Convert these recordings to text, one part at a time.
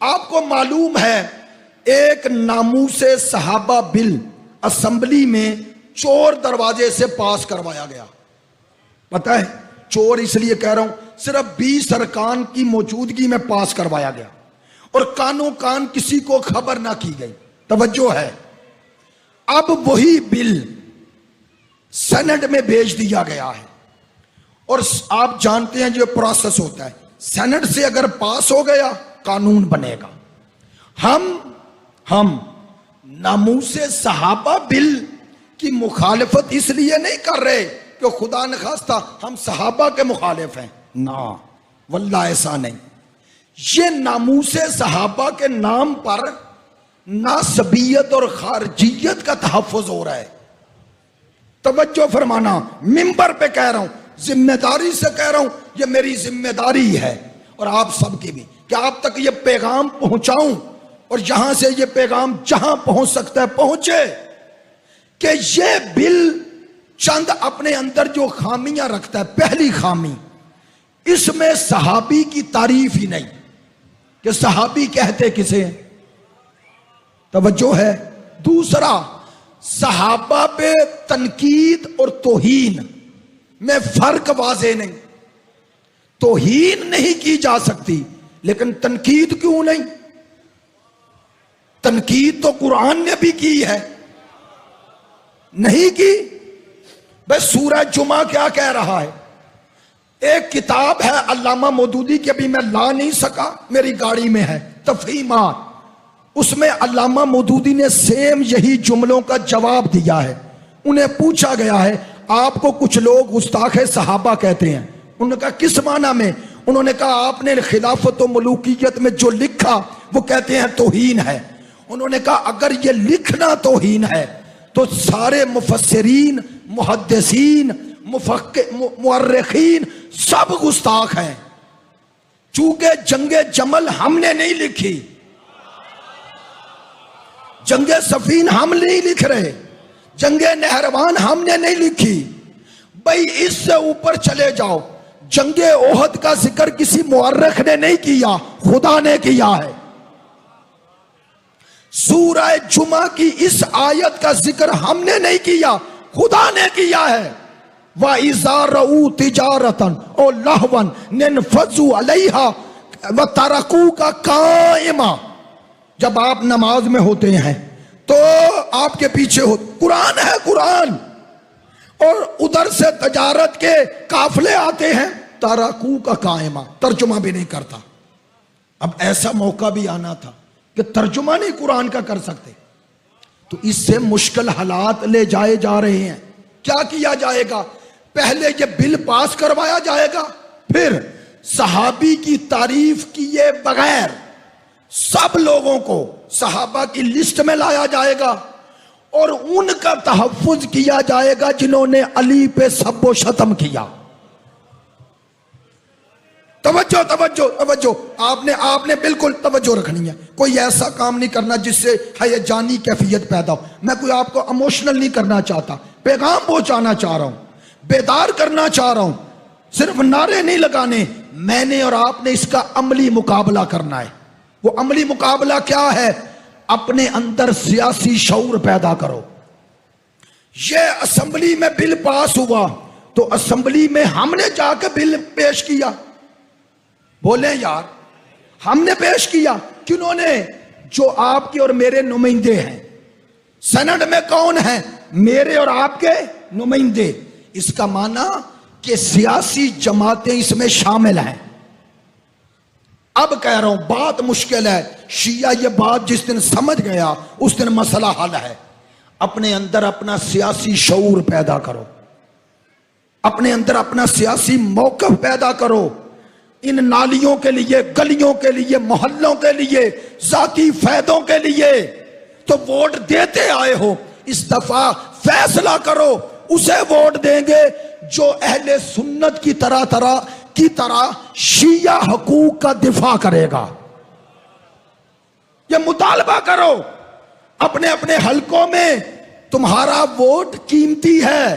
आपको मालूम है एक नामूसे सहाबा बिल असेंबली में चोर दरवाजे से पास करवाया गया। पता है, चोर इसलिए कह रहा हूं, सिर्फ 20 अरकान की मौजूदगी में पास करवाया गया और कानों कान किसी को खबर ना की गई। तवज्जो है। अब वही बिल सेनेट में भेज दिया गया है और आप जानते हैं जो प्रोसेस होता है, सेनेट से अगर पास हो गया कानून बनेगा। हम नामूसे सहाबा बिल की मुखालिफत इसलिए नहीं कर रहे कि खुदा न खास्ता हम सहाबा के मुखालिफ हैं, ना वल्लाह ऐसा नहीं। ये नामूसे सहाबा के नाम पर नासबियत और खारजियत का तहफ़्फ़ुज़ हो रहा है। तवज्जो फरमाना, मिंबर पे कह रहा हूं, जिम्मेदारी से कह रहा हूं, ये मेरी जिम्मेदारी है और आप सबकी भी, कि आप तक ये पैगाम पहुंचाऊं और यहां से ये पैगाम जहां पहुंच सकता है पहुंचे कि ये बिल चंद अपने अंदर जो खामियां रखता है। पहली खामी, इसमें सहाबी की तारीफ ही नहीं कि सहाबी कहते किसे, तवज्जो है। दूसरा, सहाबा पे तनकीद और तौहीन में फर्क वाज़े नहीं। तौहीन नहीं की जा सकती लेकिन तनकीद क्यों नहीं? तनकीद तो कुरान ने भी की है, नहीं की? भाई सूरह जुमा क्या कह रहा है? एक किताब है अल्लामा मौदूदी की, अभी मैं ला नहीं सका, मेरी गाड़ी में है, तफहीमात। उसमें अल्लामा मौदूदी ने सेम यही जुमलों का जवाब दिया है। उन्हें पूछा गया है आपको कुछ लोग गुस्ताखे सहाबा कहते हैं, उन्होंने कहा किस माना में? उन्होंने कहा आपने खिलाफत व मलूकियत में जो लिखा वो कहते हैं तौहीन है। उन्होंने कहा अगर ये लिखना तौहीन है तो सारे मुफस्सिरीन, मुहद्दिसीन, मुअर्रिखीन सब गुस्ताख हैं। चूंकि जंगे जमल हमने नहीं लिखी, जंगे सफीन हम नहीं लिख रहे, जंगे नहरवान हमने नहीं लिखी। भाई इससे ऊपर चले जाओ, जंगे ओहद का जिक्र किसी मुअर्रिख ने नहीं किया, खुदा ने किया है। सूरह जुमा की इस आयत का जिक्र हमने नहीं किया, खुदा ने किया है। व इज़ा रऊ तिजारतन ओ लहवन निनफज़ू अलैहा व तरकू का कायमा। जब आप नमाज में होते हैं तो आपके पीछे हो कुरान है, कुरान, और उधर से तजारत के काफले आते हैं, ताराकू का कायमा, तर्जुमा भी नहीं करता। अब ऐसा मौका भी आना था कि तर्जुमा नहीं कुरान का कर सकते, तो इससे मुश्किल हालात ले जाए जा रहे हैं। क्या किया जाएगा? पहले ये बिल पास करवाया जाएगा, फिर सहाबी की तारीफ किए बगैर सब लोगों को सहाबा की लिस्ट में लाया जाएगा और उनका तहफ़्फ़ुज़ किया जाएगा जिन्होंने अली पे सब्बो शतम किया। तवज्जो तवज्जो तवज्जो, आपने बिल्कुल तवज्जो रखनी है। कोई ऐसा काम नहीं करना जिससे हयजानी कैफियत पैदा हो। मैं कोई आपको इमोशनल नहीं करना चाहता, पैगाम पहुंचाना चाह रहा हूं, बेदार करना चाह रहा हूं। सिर्फ नारे नहीं लगाने, मैंने और आपने इसका अमली मुकाबला करना है। वो अमली मुकाबला क्या है? अपने अंदर सियासी शऊर पैदा करो। ये असेंबली में बिल पास हुआ तो असेंबली में हमने जाकर बिल पेश किया, बोले यार हमने पेश किया, किन्होंने? जो आपके और मेरे नुमाइंदे हैं। सेनेट में कौन है? मेरे और आपके नुमाइंदे। इसका माना कि सियासी जमातें इसमें शामिल हैं। अब कह रहा हूं बात मुश्किल है, शिया ये बात जिस दिन समझ गया उस दिन मसला हल है। अपने अंदर अपना सियासी शऊर पैदा करो, अपने अंदर अपना सियासी मौक़िफ़ पैदा करो। इन नालियों के लिए, गलियों के लिए, मोहल्लों के लिए, जाती फायदों के लिए तो वोट देते आए हो, इस दफा फैसला करो, उसे वोट देंगे जो अहले सुन्नत की तरह शिया हकूक का दिफा करेगा। ये मुतालबा करो अपने अपने हलकों में। तुम्हारा वोट कीमती है।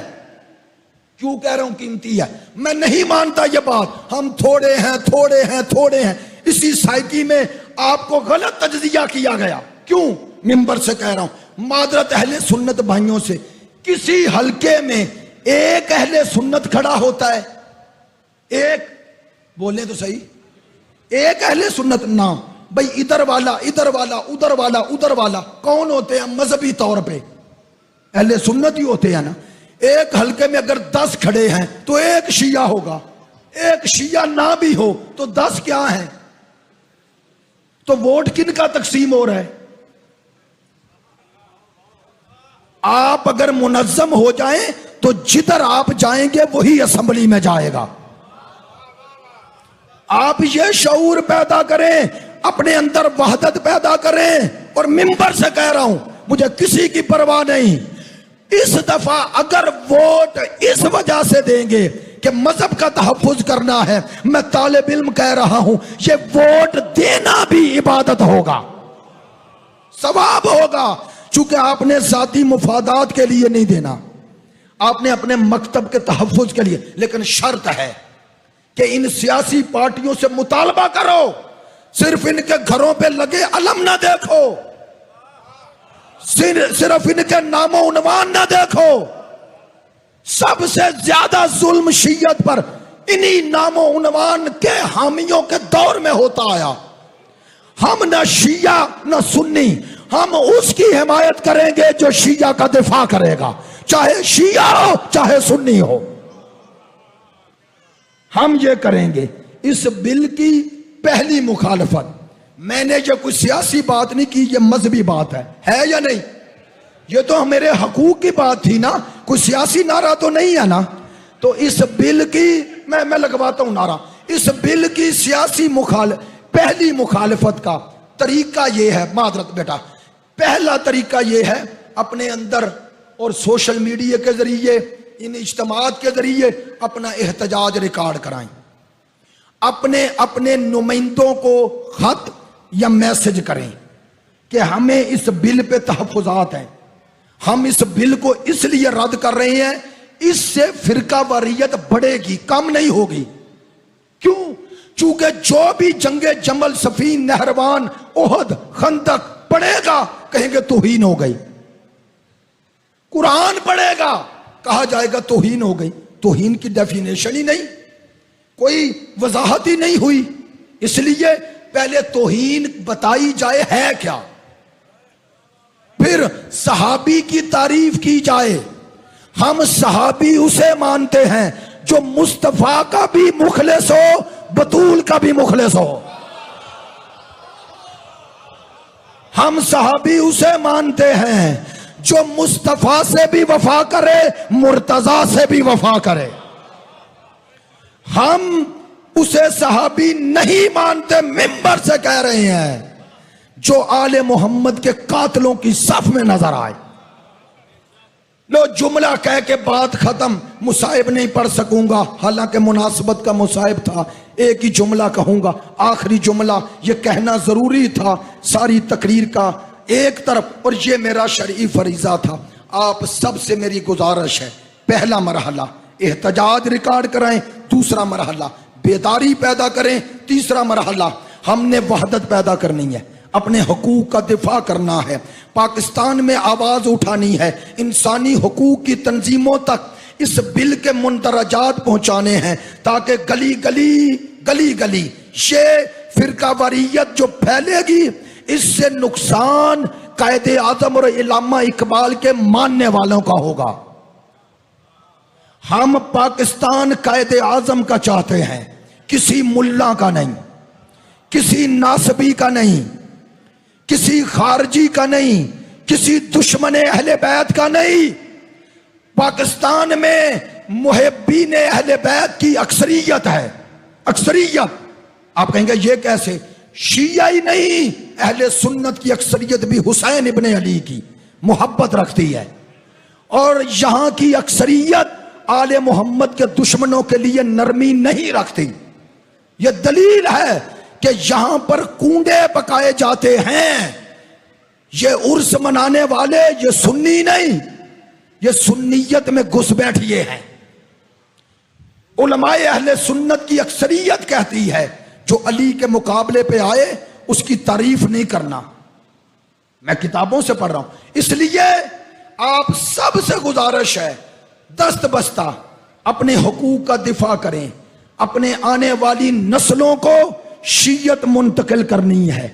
क्यों कह रहा हूं कीमती है? मैं नहीं मानता ये बात, हम थोड़े हैं, थोड़े हैं, थोड़े हैं। इसी साइकी में आपको गलत तज्जिया किया गया। क्यों? मिंबर से कह रहा हूं, मादरत अहले सुन्नत भाइयों से, किसी हलके में एक अहले सुन्नत खड़ा होता है, एक, बोले तो सही, एक अहले सुन्नत ना भाई, इधर वाला इधर वाला उधर वाला उधर वाला, कौन होते हैं? मजहबी तौर पे अहले सुन्नत ही होते हैं ना। एक हलके में अगर 10 खड़े हैं तो एक शिया होगा, एक शिया ना भी हो तो 10 क्या है? तो वोट किन का तकसीम हो रहा है? आप अगर मुनज्जम हो जाएं तो जिधर आप जाएंगे वही असेंबली में जाएगा। आप ये शऊर पैदा करें, अपने अंदर वहदत पैदा करें। और मिंबर से कह रहा हूं, मुझे किसी की परवाह नहीं, इस दफा अगर वोट इस वजह से देंगे कि मजहब का तहफ्फुज करना है, मैं तालिब इल्म कह रहा हूं, ये वोट देना भी इबादत होगा, सवाब होगा। चूंकि आपने जाती मुफादात के लिए नहीं देना, आपने अपने मकतब के तहफ्फुज के लिए। लेकिन शर्त है कि इन सियासी पार्टियों से मुतालबा करो, सिर्फ इनके घरों पे लगे अलम ना देखो, सिर्फ इनके नामो उन्वान ना देखो। सबसे ज्यादा जुल्म शियत पर इन्हीं नामो उन्वान के हामियों के दौर में होता आया। हम ना शिया ना सुन्नी, हम उसकी हिमायत करेंगे जो शिया का दिफा करेगा, चाहे शिया हो चाहे सुन्नी हो, हम ये करेंगे। इस बिल की पहली मुखालफत, मैंने जो कोई सियासी बात नहीं की, ये मजहबी बात है या नहीं? ये तो मेरे हकूक की बात थी ना, कोई सियासी नारा तो नहीं है ना। तो इस बिल की मैं लगवाता हूं नारा, इस बिल की सियासी पहली मुखालफत का तरीका ये है, मादरत बेटा, पहला तरीका ये है, अपने अंदर और सोशल मीडिया के जरिए, इन इज्तिमात के जरिए अपना एहतजाज रिकॉर्ड कराएं, अपने अपने नुमाइंदों को खत या मैसेज करें कि हमें इस बिल पे तहफ्फुजात हैं, हम इस बिल को इसलिए रद्द कर रहे हैं, इससे फिरका वारियत बढ़ेगी, कम नहीं होगी। क्यों? चूंकि जो भी जंगे जमल, सफीन, नहरवान, ओहद, खंदक पढ़ेगा, कहेंगे तौहीन हो गई। कुरान पढ़ेगा, कहा जाएगा तौहीन हो गई। तौहीन की डेफिनेशन ही नहीं, कोई वजाहत ही नहीं हुई, इसलिए पहले तौहीन बताई जाए है क्या, फिर सहाबी की तारीफ की जाए। हम सहाबी उसे मानते हैं जो मुस्तफा का भी मुखलिस हो, बतूल का भी मुखलिस हो। हम सहाबी उसे मानते हैं जो मुस्तफा से भी वफा करे, मुर्तजा से भी वफा करे। हम उसे सहाबी नहीं मानते, मिंबर से कह रहे हैं, जो आले मोहम्मद के कातलों की सफ में नजर आए। लो जुमला कह के बात खत्म, मुसाहिब नहीं पढ़ सकूंगा, हालांकि मुनासिबत का मुसाहिब था, एक ही जुमला कहूंगा, आखिरी जुमला ये कहना जरूरी था सारी तकरीर का एक तरफ, और ये मेरा शरई फरीजा था। आप सबसे मेरी गुजारिश है, पहला मरहला एहतजाज रिकॉर्ड कराएं, दूसरा मरहला बेदारी पैदा करें, तीसरा मरहला हमने वहदत पैदा करनी है, अपने हकूक का दिफा करना है, पाकिस्तान में आवाज उठानी है, इंसानी हकूक की तंजीमों तक इस बिल के मुंदरजात पहुंचाने हैं, ताकि गली गली गली गली ये फिरका वारियत जो फैलेगी, इससे नुकसान कायदे आजम और इलामा इकबाल के मानने वालों का होगा। हम पाकिस्तान कायदे आजम का चाहते हैं, किसी मुल्ला का नहीं, किसी नासबी का नहीं, किसी खारजी का नहीं, किसी दुश्मन अहले बैत का नहीं। पाकिस्तान में मुहिब्बीन अहले बैत की अक्सरियत है, अक्सरियत। आप कहेंगे ये कैसे? शिया ही नहीं, अहले सुन्नत की अक्सरियत भी हुसैन इब्ने अली की मोहब्बत रखती है, और यहां की अक्सरियत आले मोहम्मद के दुश्मनों के लिए नरमी नहीं रखती। यह दलील है कि यहां पर कूंडे पकाए जाते हैं, ये उर्स मनाने वाले ये सुन्नी नहीं, ये सुन्नियत में घुस बैठिए हैं। उलमाए अहले सुन्नत की अक्सरियत कहती है, जो अली के मुकाबले पे आए उसकी तारीफ नहीं करना। मैं किताबों से पढ़ रहा हूं, इसलिए आप सबसे गुजारिश है दस्त बस्ता अपने हुकूक का दिफा करें। अपने आने वाली नस्लों को शीयत मुंतकिल करनी है,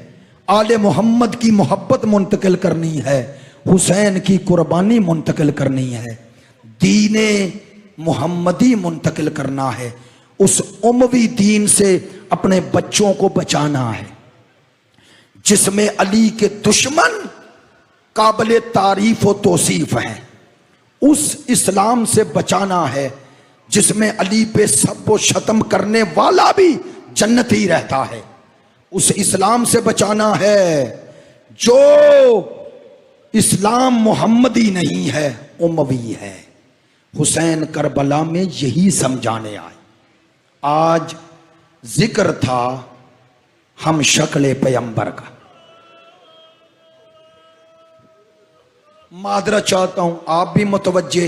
आले मोहम्मद की मोहब्बत मुंतकिल करनी है, हुसैन की कुर्बानी मुंतकिल करनी है, दीने मोहम्मदी मुंतकिल करना है, उस उमवी दीन से अपने बच्चों को बचाना है जिसमें अली के दुश्मन काबिल तारीफ व तौसीफ हैं। उस इस्लाम से बचाना है जिसमें अली पे सब वो शतम करने वाला भी जन्नती रहता है। उस इस्लाम से बचाना है जो इस्लाम मोहम्मदी नहीं है, उमवी है। हुसैन करबला में यही समझाने आए। आज जिक्र था हम शक्ल पैगंबर का। मादरा चाहता हूं आप भी मुतवज्जे